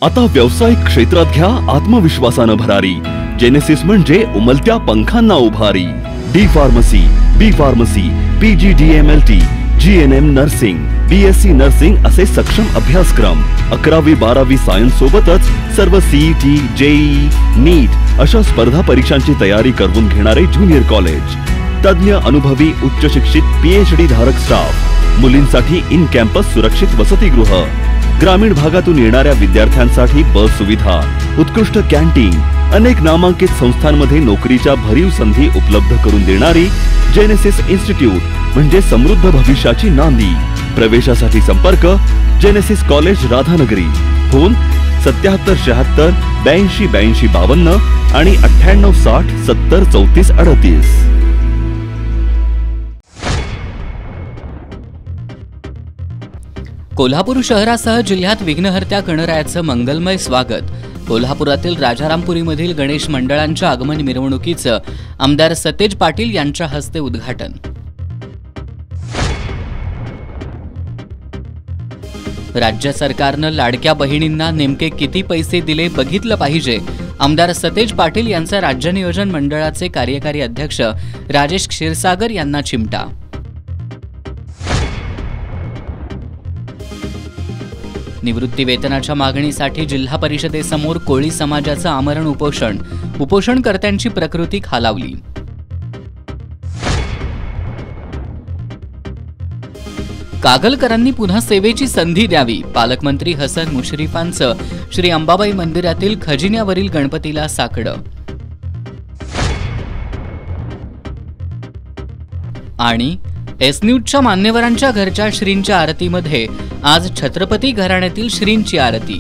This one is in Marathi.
आता व्यावसायिक क्षेत्रात घ्या आत्मविश्वासानं भरारी। जेनेसिस म्हणजे उमलत्या पंखांना उभारी। D pharmacy, B pharmacy, PGDMLT, GNM nursing, BSc nursing असे सक्षम अभ्यासक्रम। 11वी 12वी सायन्स सोबतच सर्व CET, JEE, नीट अशा स्पर्धा परीक्षांची तयारी करवून घेणारे ज्युनियर कॉलेज। तज्ञ अनुभवी उच्च शिक्षित PhD धारक स्टाफ। मुलींसाठी इन कॅम्पस सुरक्षित वसतिगृह। ग्रामीण भागातून येणाऱ्या विद्यार्थ्यांसाठी बस सुविधा, उत्कृष्ट कॅन्टीन, अनेक नामांकित संस्थांमध्ये नोकरीच्या भरीव संधी उपलब्ध करून देणारी जेनेसिस इन्स्टिट्यूट म्हणजे समृद्ध भविष्याची नांदी। प्रवेशासाठी संपर्क जेनेसिस कॉलेज राधानगरी। फोन 7776 82 82 52 आणि 98 60 70 34 38। कोल्हापूर शहरासह जिल्ह्यात विघ्नहर्त्या गणरायाचं मंगलमय स्वागत। कोल्हापुरातील राजारामपुरीमधील गणेश मंडळांच्या आगमन मिरवणुकीचं आमदार सतेज पाटील यांच्या हस्ते उद्घाटन। राज्य सरकारनं लाडक्या बहिणींना नेमके किती पैसे दिले बघितलं पाहिजे। आमदार सतेज पाटील यांचा राज्य नियोजन मंडळाचे कार्यकारी अध्यक्ष राजेश क्षीरसागर यांना चिमटा। निवृत्ती वेतनाच्या मागणीसाठी जिल्हा परिषदेसमोर कोळी समाजाचं आमरण उपोषण। उपोषणकर्त्यांची प्रकृती खालावली। कागलकरांनी पुन्हा सेवेची संधी द्यावी। पालकमंत्री हसन मुश्रीफांचं श्री अंबाबाई मंदिरातील खजिन्यावरील गणपतीला साकडं। आणि एस न्यूजच्या मान्यवरांच्या घरच्या श्रींच्या आरतीमध्ये आज छत्रपती घराण्यातील श्रींची आरती।